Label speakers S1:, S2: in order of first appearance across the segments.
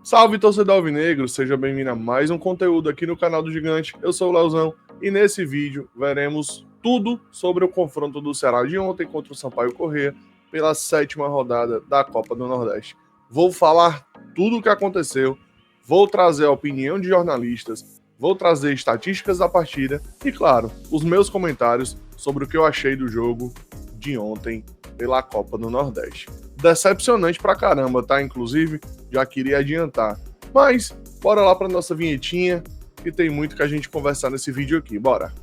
S1: Salve, torcedor alvinegro, seja bem-vindo a mais um conteúdo aqui no canal do Gigante. Eu sou o Leozão e nesse vídeo veremos tudo sobre o confronto do Ceará de ontem contra o Sampaio Corrêa pela 7ª rodada da Copa do Nordeste. Vou falar tudo o que aconteceu, vou trazer a opinião de jornalistas, vou trazer estatísticas da partida e, claro, os meus comentários sobre o que eu achei do jogo de ontem pela Copa do Nordeste. Decepcionante pra caramba, tá? Inclusive, já queria adiantar. Mas, bora lá pra nossa vinhetinha, que tem muito que a gente conversar nesse vídeo aqui. Bora!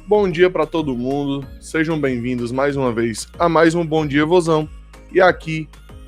S1: Bom dia pra todo mundo, sejam bem-vindos mais uma vez a mais um Bom Dia Vozão. E aqui,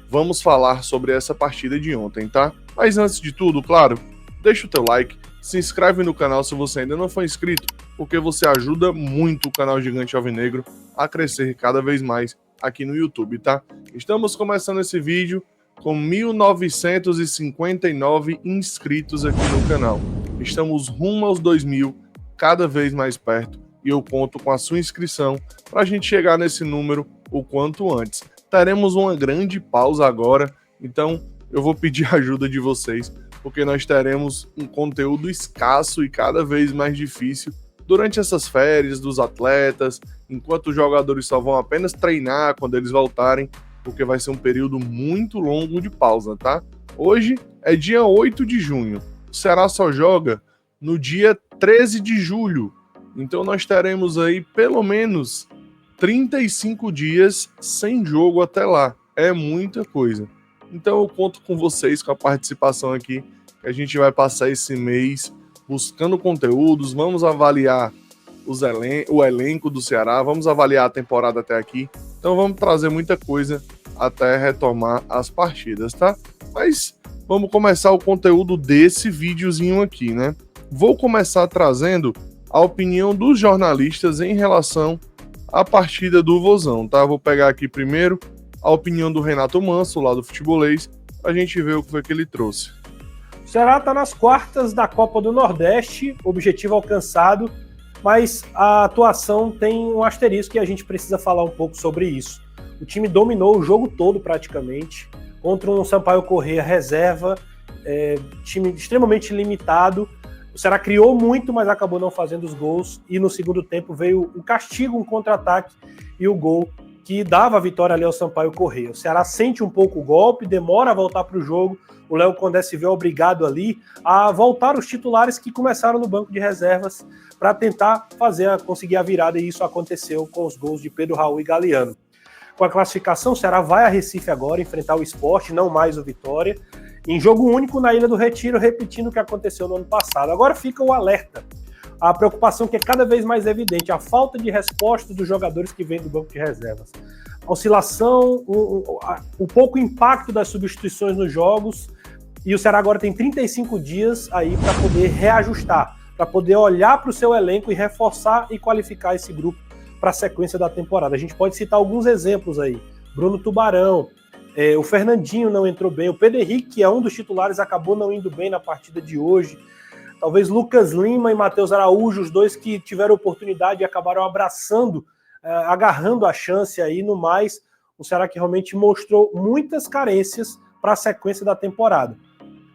S1: vamos falar sobre essa partida de ontem, tá? Mas antes de tudo, claro, deixa o teu like, se inscreve no canal se você ainda não for inscrito, porque você ajuda muito o canal Gigante Alvinegro a crescer cada vez mais aqui no YouTube, tá? Estamos começando esse vídeo com 1959 inscritos aqui no canal. Estamos rumo aos 2000, cada vez mais perto, e eu conto com a sua inscrição para a gente chegar nesse número o quanto antes. Teremos uma grande pausa agora, então eu vou pedir a ajuda de vocês, porque nós teremos um conteúdo escasso e cada vez mais difícil durante essas férias dos atletas, enquanto os jogadores só vão apenas treinar quando eles voltarem, porque vai ser um período muito longo de pausa, tá? Hoje é dia 8 de junho, o Ceará só joga no dia 13 de julho, então nós teremos aí pelo menos 35 dias sem jogo até lá, é muita coisa. Então eu conto com vocês, com a participação aqui, que a gente vai passar esse mês buscando conteúdos, vamos avaliar o elenco do Ceará, vamos avaliar a temporada até aqui, então vamos trazer muita coisa até retomar as partidas, tá? Mas vamos começar o conteúdo desse videozinho aqui, né? Vou começar trazendo a opinião dos jornalistas em relação à partida do Vozão, tá? Vou pegar aqui primeiro a opinião do Renato Manso, lá do Futebolês, a gente vê o que foi que ele trouxe.
S2: O Ceará está nas quartas da Copa do Nordeste, objetivo alcançado, mas a atuação tem um asterisco e a gente precisa falar um pouco sobre isso. O time dominou o jogo todo praticamente, contra um Sampaio Corrêa reserva, time extremamente limitado. O Ceará criou muito, mas acabou não fazendo os gols, e no segundo tempo veio o castigo, um contra-ataque e o gol que dava a vitória ali ao Sampaio Corrêa. O Ceará sente um pouco o golpe, demora a voltar para o jogo, o Léo Condé se vê obrigado ali a voltar os titulares que começaram no banco de reservas para tentar conseguir a virada, e isso aconteceu com os gols de Pedro Raul e Galeano. Com a classificação, o Ceará vai a Recife agora enfrentar o Sport, não mais o Vitória, em jogo único na Ilha do Retiro, repetindo o que aconteceu no ano passado. Agora fica o alerta, a preocupação que é cada vez mais evidente, a falta de resposta dos jogadores que vêm do banco de reservas. A oscilação, o pouco impacto das substituições nos jogos, e o Ceará agora tem 35 dias aí para poder reajustar, para poder olhar para o seu elenco e reforçar e qualificar esse grupo para a sequência da temporada. A gente pode citar alguns exemplos aí. Bruno Tubarão, o Fernandinho não entrou bem, o Pedro Henrique, que é um dos titulares, acabou não indo bem na partida de hoje. Talvez Lucas Lima e Matheus Araújo, os dois que tiveram oportunidade e acabaram abraçando, agarrando a chance aí. No mais, o Ceará que realmente mostrou muitas carências para a sequência da temporada.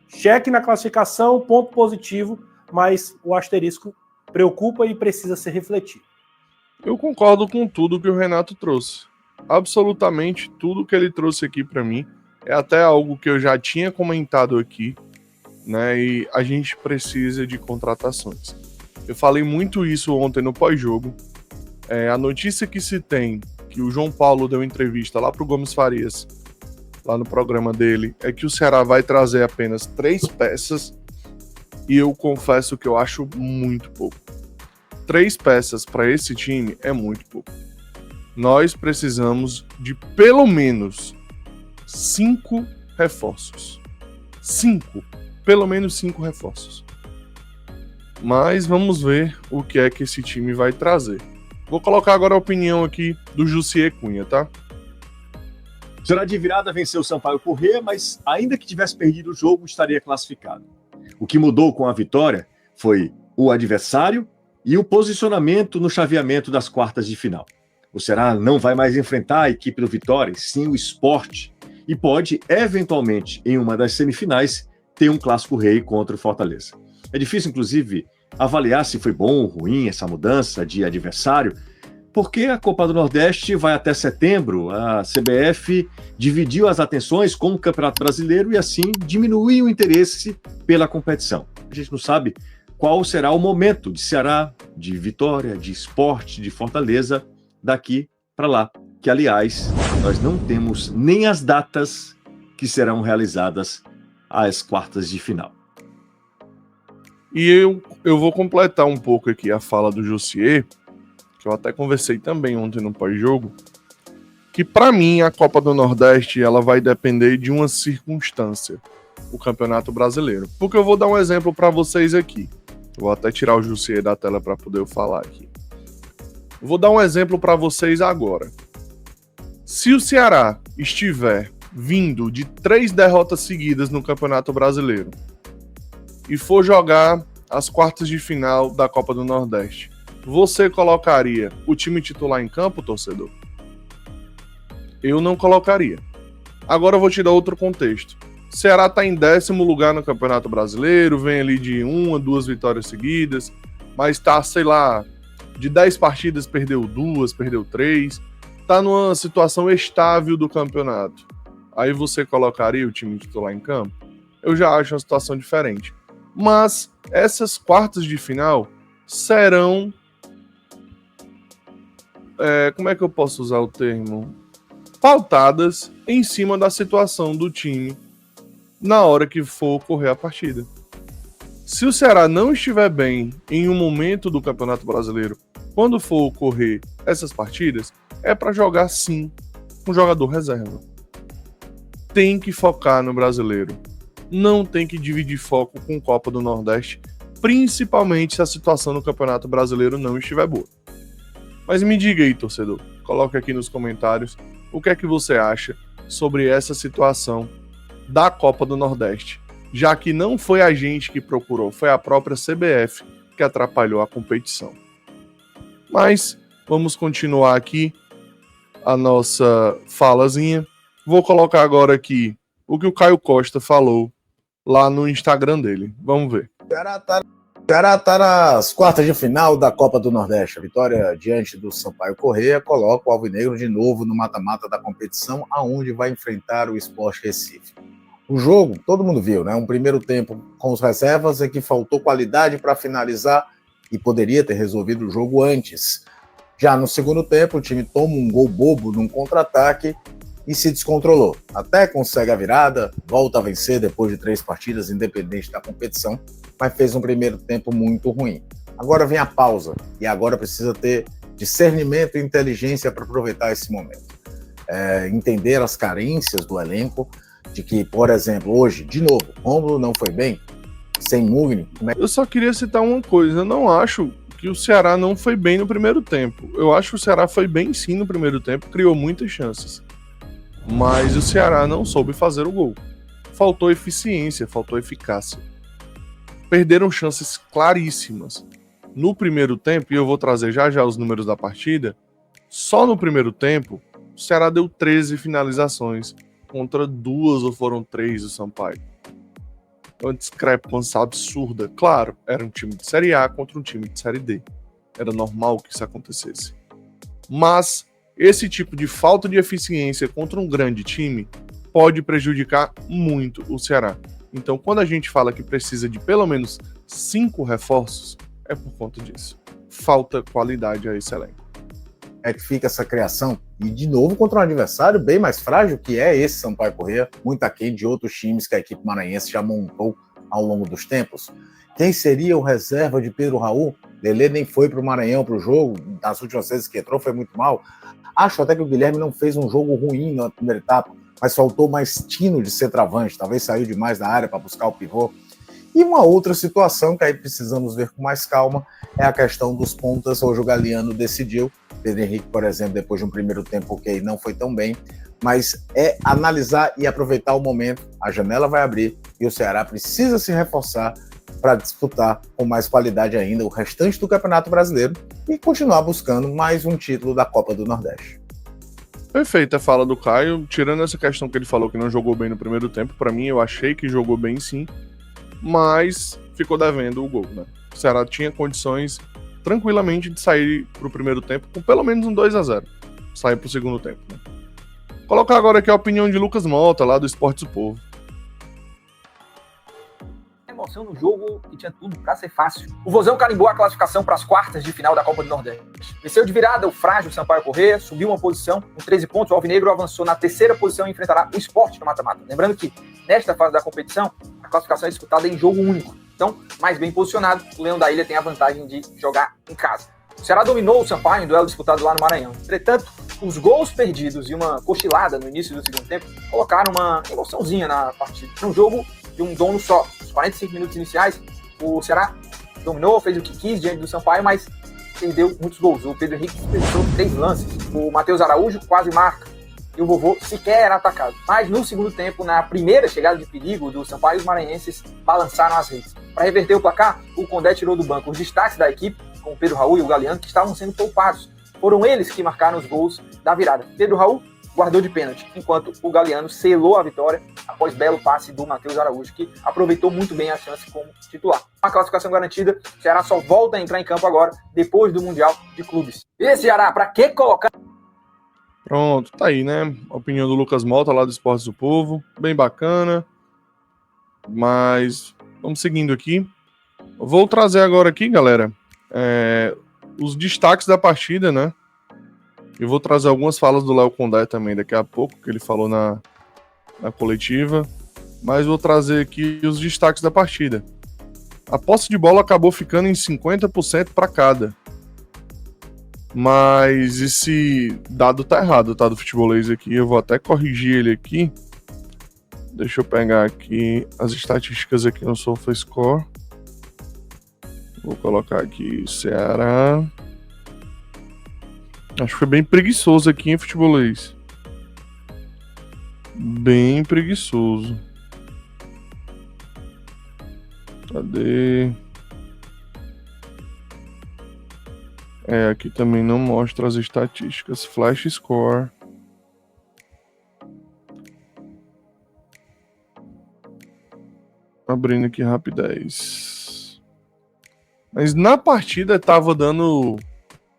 S2: Cheque na classificação, ponto positivo, mas o asterisco preocupa e precisa ser refletido.
S1: Eu concordo com tudo que o Renato trouxe. Absolutamente tudo que ele trouxe aqui para mim é até algo que eu já tinha comentado aqui, né? E a gente precisa de contratações. Eu falei muito isso ontem no pós-jogo. A notícia que se tem, que o João Paulo deu entrevista lá pro Gomes Farias, lá no programa dele, é que o Ceará vai trazer apenas 3 peças, e eu confesso que eu acho muito pouco. 3 peças para esse time é muito pouco. Nós precisamos de pelo menos 5 reforços. 5. Pelo menos 5 reforços. Mas vamos ver o que é que esse time vai trazer. Vou colocar agora a opinião aqui do Jussier Cunha, tá?
S3: O Ceará de virada venceu o Sampaio Corrêa, mas ainda que tivesse perdido o jogo, estaria classificado. O que mudou com a vitória foi o adversário e o posicionamento no chaveamento das quartas de final. O Ceará não vai mais enfrentar a equipe do Vitória, sim o Sport, e pode, eventualmente, em uma das semifinais, ter um clássico rei contra o Fortaleza. É difícil, inclusive, avaliar se foi bom ou ruim essa mudança de adversário, porque a Copa do Nordeste vai até setembro, a CBF dividiu as atenções com o Campeonato Brasileiro e assim diminuiu o interesse pela competição. A gente não sabe qual será o momento de Ceará, de Vitória, de Sport, de Fortaleza, daqui para lá, que aliás, nós não temos nem as datas que serão realizadas às quartas de final.
S1: E eu vou completar um pouco aqui a fala do Jussier, que eu até conversei também ontem no pós-jogo, que para mim a Copa do Nordeste ela vai depender de uma circunstância, o Campeonato Brasileiro. Porque eu vou dar um exemplo para vocês aqui. Vou até tirar o Jussier da tela para poder eu falar aqui. Vou dar um exemplo para vocês agora. Se o Ceará estiver vindo de 3 derrotas seguidas no Campeonato Brasileiro e for jogar as quartas de final da Copa do Nordeste, você colocaria o time titular em campo, torcedor? Eu não colocaria. Agora eu vou te dar outro contexto. O Ceará está em 10º lugar no Campeonato Brasileiro, vem ali de 1 a 2 vitórias seguidas, mas está, sei lá, de 10 partidas perdeu 2, perdeu 3, está numa situação estável do campeonato. Aí você colocaria o time titular em campo? Eu já acho uma situação diferente. Mas essas quartas de final serão... como é que eu posso usar o termo? Pautadas em cima da situação do time na hora que for ocorrer a partida. Se o Ceará não estiver bem em um momento do Campeonato Brasileiro, quando for ocorrer essas partidas, é para jogar sim um jogador reserva. Tem que focar no brasileiro. Não tem que dividir foco com Copa do Nordeste, principalmente se a situação no Campeonato Brasileiro não estiver boa. Mas me diga aí, torcedor, coloque aqui nos comentários o que é que você acha sobre essa situação da Copa do Nordeste, já que não foi a gente que procurou, foi a própria CBF que atrapalhou a competição. Mas vamos continuar aqui a nossa falazinha. Vou colocar agora aqui o que o Caio Costa falou lá no Instagram dele. Vamos ver.
S4: O Ceará tá nas quartas de final da Copa do Nordeste. A vitória diante do Sampaio Corrêa coloca o Alvinegro de novo no mata-mata da competição, aonde vai enfrentar o Sport Recife. O jogo, todo mundo viu, né? Um primeiro tempo com os reservas é que faltou qualidade para finalizar e poderia ter resolvido o jogo antes. Já no segundo tempo, o time toma um gol bobo num contra-ataque e se descontrolou. Até consegue a virada, volta a vencer depois de 3 partidas, independente da competição, mas fez um primeiro tempo muito ruim. Agora vem a pausa, e agora precisa ter discernimento e inteligência para aproveitar esse momento. Entender as carências do elenco, de que, por exemplo, hoje, de novo, Rômulo não foi bem, sem Mugni.
S1: Eu só queria citar uma coisa, eu não acho que o Ceará não foi bem no primeiro tempo. Eu acho que o Ceará foi bem sim no primeiro tempo, criou muitas chances. Mas o Ceará não soube fazer o gol. Faltou eficiência, faltou eficácia. Perderam chances claríssimas. No primeiro tempo, e eu vou trazer já os números da partida, só no primeiro tempo, o Ceará deu 13 finalizações, contra 2 ou foram 3 do Sampaio. Uma discrepância absurda. Claro, era um time de Série A contra um time de Série D. Era normal que isso acontecesse. Mas esse tipo de falta de eficiência contra um grande time pode prejudicar muito o Ceará. Então, quando a gente fala que precisa de pelo menos 5 reforços, é por conta disso. Falta qualidade a esse elenco.
S4: É que fica essa criação, e de novo contra um adversário bem mais frágil, que é esse Sampaio Corrêa, muito aquém de outros times que a equipe maranhense já montou ao longo dos tempos. Quem seria o reserva de Pedro Raul? Lelê nem foi para o Maranhão para o jogo, das últimas vezes que entrou foi muito mal. Acho até que o Guilherme não fez um jogo ruim na primeira etapa, mas faltou mais tino de centroavante, talvez saiu demais da área para buscar o pivô. E uma outra situação que aí precisamos ver com mais calma é a questão dos pontas. Hoje o Galeano decidiu, Pedro Henrique, por exemplo, depois de um primeiro tempo ok, não foi tão bem, mas é analisar e aproveitar o momento. A janela vai abrir e o Ceará precisa se reforçar para disputar com mais qualidade ainda o restante do Campeonato Brasileiro e continuar buscando mais um título da Copa do Nordeste.
S1: Perfeita a fala do Caio, tirando essa questão que ele falou que não jogou bem no primeiro tempo, pra mim eu achei que jogou bem sim, mas ficou devendo o gol, né? O Ceará tinha condições tranquilamente de sair pro primeiro tempo com pelo menos um 2-0, sair pro segundo tempo, né? Colocar agora aqui a opinião de Lucas Mota, lá do Esportes do Povo.
S5: Emoção no jogo que tinha tudo para ser fácil. O Vozão carimbou a classificação para as quartas de final da Copa do Nordeste. Venceu de virada o frágil Sampaio Corrêa, subiu uma posição com 13 pontos. O Alvinegro avançou na terceira posição e enfrentará o Sport no mata-mata. Lembrando que, nesta fase da competição, a classificação é disputada em jogo único. Então, mais bem posicionado, o Leão da Ilha tem a vantagem de jogar em casa. O Ceará dominou o Sampaio em duelo disputado lá no Maranhão. Entretanto, os gols perdidos e uma cochilada no início do segundo tempo colocaram uma emoçãozinha na partida. Um jogo de um dono só. Os 45 minutos iniciais, o Ceará dominou, fez o que quis diante do Sampaio, mas perdeu muitos gols. O Pedro Henrique desperdiçou 3 lances. O Matheus Araújo quase marca. E o Vovô sequer era atacado. Mas no segundo tempo, na primeira chegada de perigo do Sampaio, os maranhenses balançaram as redes. Para reverter o placar, o Condé tirou do banco os destaques da equipe, com o Pedro Raul e o Galeano, que estavam sendo poupados. Foram eles que marcaram os gols da virada. Pedro Raul guardou de pênalti, enquanto o Galeano selou a vitória após belo passe do Matheus Araújo, que aproveitou muito bem a chance como titular. A classificação garantida, o Ceará só volta a entrar em campo agora, depois do Mundial de Clubes. E Ceará, para que colocar...
S1: Pronto, tá aí, né? A opinião do Lucas Mota, lá do Esportes do Povo. Bem bacana. Mas vamos seguindo aqui. Eu vou trazer agora aqui, galera, os destaques da partida, né? Eu vou trazer algumas falas do Léo Condé também daqui a pouco, que ele falou na coletiva. Mas vou trazer aqui os destaques da partida. A posse de bola acabou ficando em 50% para cada. Mas esse dado tá errado, tá? Do futebolês aqui. Eu vou até corrigir ele aqui. Deixa eu pegar aqui as estatísticas aqui no SofaScore. Vou colocar aqui Ceará. Acho que foi bem preguiçoso aqui em futebolês. Bem preguiçoso. Cadê? Aqui também não mostra as estatísticas. Flash Score. Abrindo aqui rapidez. Mas na partida tava dando,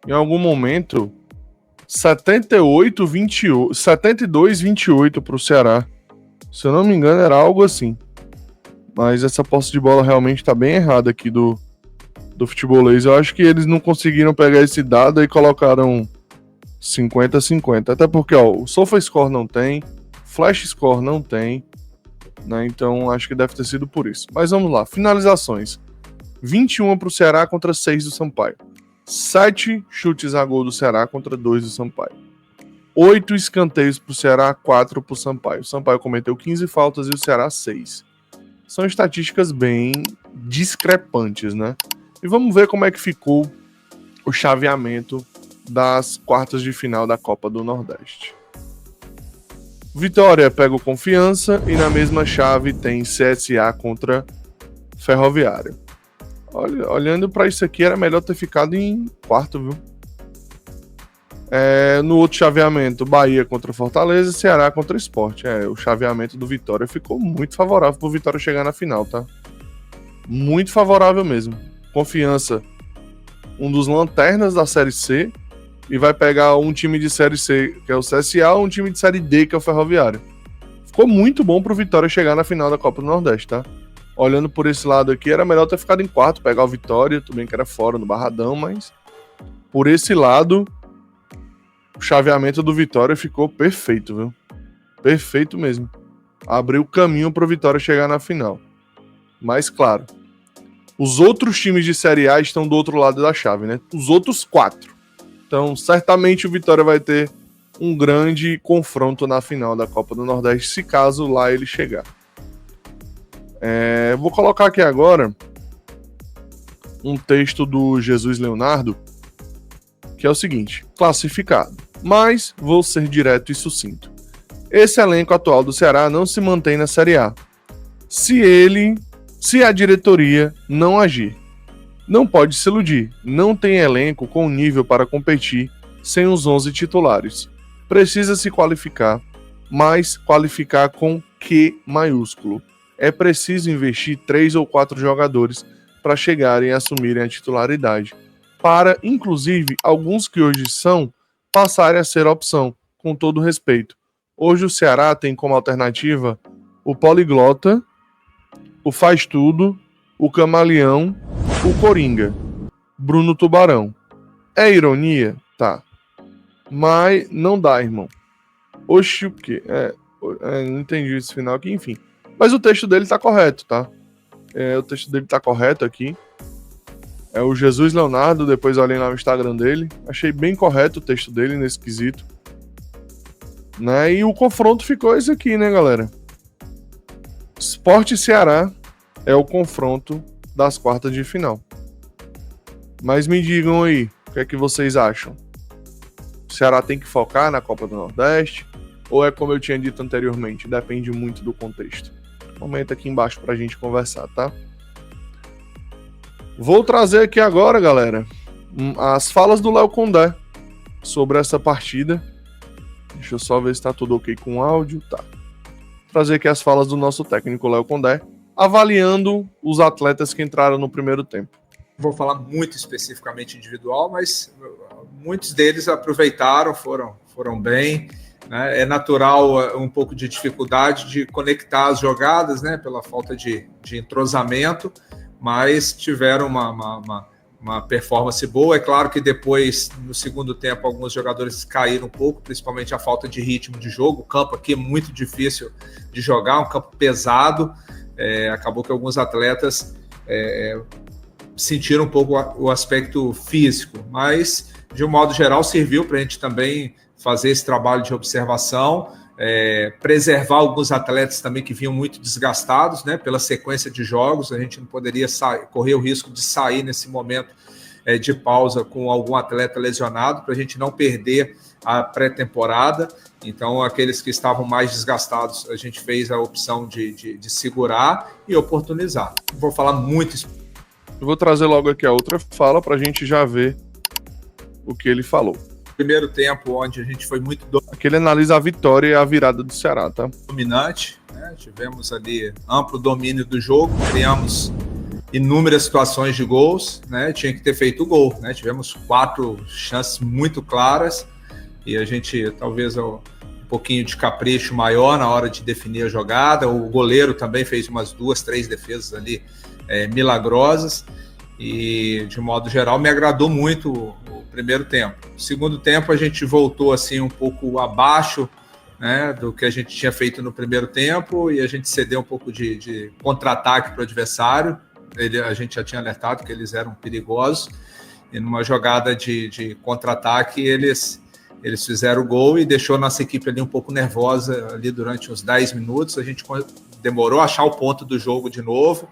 S1: em algum momento, 72-28 pro Ceará. Se eu não me engano, era algo assim. Mas essa posse de bola realmente tá bem errada aqui do futebolês. Eu acho que eles não conseguiram pegar esse dado e colocaram 50-50. Até porque, o SofaScore não tem, Flash Score não tem, né? Então acho que deve ter sido por isso. Mas vamos lá, finalizações. 21 pro Ceará contra 6 do Sampaio. 7 chutes a gol do Ceará contra 2 do Sampaio. 8 escanteios pro Ceará, 4 pro Sampaio. O Sampaio cometeu 15 faltas e o Ceará 6. São estatísticas bem discrepantes, né? E vamos ver como é que ficou o chaveamento das quartas de final da Copa do Nordeste. Vitória pega o Confiança e na mesma chave tem CSA contra Ferroviário. Olhando para isso aqui, era melhor ter ficado em quarto, viu? No outro chaveamento, Bahia contra Fortaleza e Ceará contra Sport. O chaveamento do Vitória ficou muito favorável para o Vitória chegar na final, tá? Muito favorável mesmo. Confiança, um dos lanternas da Série C, e vai pegar um time de Série C, que é o CSA, ou um time de Série D, que é o Ferroviário. Ficou muito bom pro Vitória chegar na final da Copa do Nordeste, tá? Olhando por esse lado aqui, era melhor ter ficado em quarto, pegar o Vitória, tudo bem que era fora, no Barradão, mas por esse lado, o chaveamento do Vitória ficou perfeito, viu? Perfeito mesmo. Abriu caminho pro Vitória chegar na final. Mas, claro, os outros times de Série A estão do outro lado da chave, né? Os outros 4. Então, certamente o Vitória vai ter um grande confronto na final da Copa do Nordeste, se caso lá ele chegar. Vou colocar aqui agora um texto do Jesus Leonardo, que é o seguinte: classificado, mas vou ser direto e sucinto. Esse elenco atual do Ceará não se mantém na Série A se a diretoria não agir. Não pode se iludir, não tem elenco com nível para competir sem os 11 titulares. Precisa se qualificar, mas qualificar com Q maiúsculo. É preciso investir 3 ou 4 jogadores para chegarem e assumirem a titularidade, para, inclusive, alguns que hoje são, passarem a ser opção, com todo respeito. Hoje o Ceará tem como alternativa o poliglota, o faz tudo, o camaleão, o coringa, Bruno Tubarão. É ironia? Tá. Mas não dá, irmão. Oxi, o quê? Não entendi esse final aqui, enfim. Mas o texto dele tá correto, tá? O texto dele tá correto aqui. É o Jesus Leonardo, depois olhem lá no Instagram dele. Achei bem correto o texto dele nesse quesito. Né? E o confronto ficou esse aqui, né, galera? Sport e Ceará é o confronto das quartas de final. Mas me digam aí, o que é que vocês acham? O Ceará tem que focar na Copa do Nordeste? Ou é como eu tinha dito anteriormente, depende muito do contexto? Comenta aqui embaixo pra gente conversar, tá? Vou trazer aqui agora, galera, as falas do Léo Condé sobre essa partida. Deixa eu só ver se tá tudo ok com o áudio. Tá. Vou trazer aqui as falas do nosso técnico Léo Condé, avaliando os atletas que entraram no primeiro tempo.
S6: Vou falar muito especificamente individual, mas muitos deles aproveitaram, foram bem. Né? É natural um pouco de dificuldade de conectar as jogadas, né? Pela falta de entrosamento, mas tiveram uma performance boa. É claro que depois, no segundo tempo, alguns jogadores caíram um pouco, principalmente a falta de ritmo de jogo. O campo aqui é muito difícil de jogar, um campo pesado. Acabou que alguns atletas sentiram um pouco o aspecto físico, mas, de um modo geral, serviu para a gente também fazer esse trabalho de observação, preservar alguns atletas também que vinham muito desgastados, né, pela sequência de jogos. A gente não poderia correr o risco de sair nesse momento de pausa com algum atleta lesionado, para a gente não perder a pré-temporada. Então, aqueles que estavam mais desgastados, a gente fez a opção de segurar e oportunizar. Vou falar muito.
S1: Eu vou trazer logo aqui a outra fala para a gente já ver o que ele falou.
S6: Primeiro tempo, onde a gente foi muito
S1: Aqui ele analisa a vitória e a virada do Ceará, tá?
S6: Dominante, né? Tivemos ali amplo domínio do jogo, criamos inúmeras situações de gols, né? Tinha que ter feito o gol, né? Tivemos 4 chances muito claras e a gente talvez um pouquinho de capricho maior na hora de definir a jogada. O goleiro também fez umas 2, 3 defesas ali milagrosas e, de modo geral, me agradou muito o primeiro tempo. No segundo tempo, a gente voltou assim um pouco abaixo, né, do que a gente tinha feito no primeiro tempo, e a gente cedeu um pouco de contra-ataque para o adversário. A gente já tinha alertado que eles eram perigosos, e numa jogada de contra-ataque eles fizeram o gol e deixou nossa equipe ali um pouco nervosa ali durante uns 10 minutos. A gente demorou a achar o ponto do jogo de novo,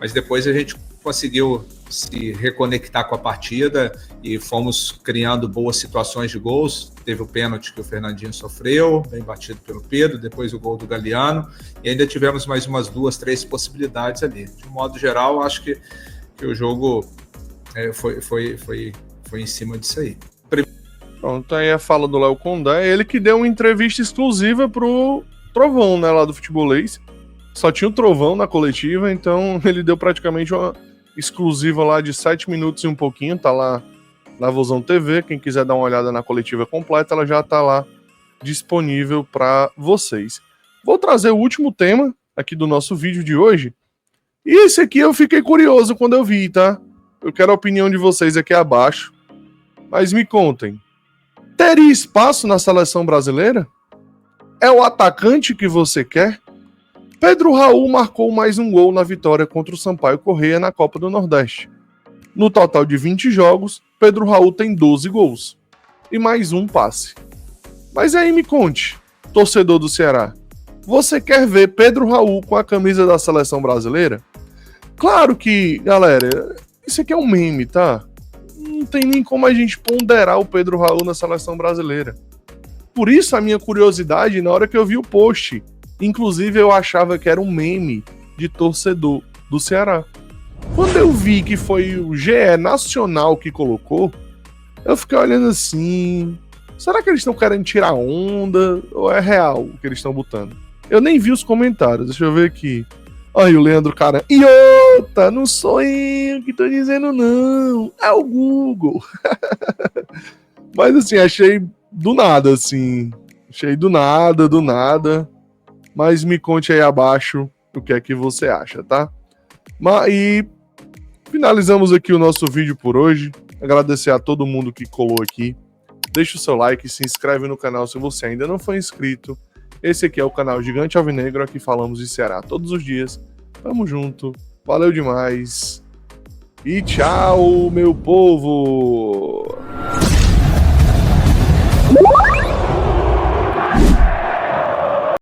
S6: mas depois a gente conseguiu se reconectar com a partida e fomos criando boas situações de gols. Teve o pênalti que o Fernandinho sofreu, bem batido pelo Pedro, depois o gol do Galeano, e ainda tivemos mais umas 2, 3 possibilidades ali. De modo geral, acho que o jogo foi em cima disso aí.
S1: Pronto, aí a fala do Léo Condé, ele que deu uma entrevista exclusiva pro Trovão, né, lá do Futebolês. Só tinha o Trovão na coletiva, então ele deu praticamente uma exclusiva lá de 7 minutos e um pouquinho, tá lá na Vozão TV. Quem quiser dar uma olhada na coletiva completa, ela já tá lá disponível para vocês. Vou trazer o último tema aqui do nosso vídeo de hoje. E esse aqui eu fiquei curioso quando eu vi, tá? Eu quero a opinião de vocês aqui abaixo. Mas me contem, teria espaço na seleção brasileira? É o atacante que você quer? Pedro Raul marcou mais um gol na vitória contra o Sampaio Corrêa na Copa do Nordeste. No total de 20 jogos, Pedro Raul tem 12 gols. E mais um passe. Mas aí me conte, torcedor do Ceará, você quer ver Pedro Raul com a camisa da seleção brasileira? Claro que, galera, isso aqui é um meme, tá? Não tem nem como a gente ponderar o Pedro Raul na seleção brasileira. Por isso a minha curiosidade na hora que eu vi o post. Inclusive, eu achava que era um meme de torcedor do Ceará. Quando eu vi que foi o GE Nacional que colocou, eu fiquei olhando assim, será que eles estão querendo tirar onda ou é real o que eles estão botando? Eu nem vi os comentários, deixa eu ver aqui. Aí o Leandro, cara, iota, não sou eu que tô dizendo não, é o Google. Mas assim, achei do nada, assim. Achei do nada. Mas me conte aí abaixo o que é que você acha, tá? E finalizamos aqui o nosso vídeo por hoje. Agradecer a todo mundo que colou aqui. Deixa o seu like, se inscreve no canal se você ainda não foi inscrito. Esse aqui é o canal Gigante Alvinegro, aqui falamos de Ceará todos os dias. Tamo junto, valeu demais. E tchau, meu povo!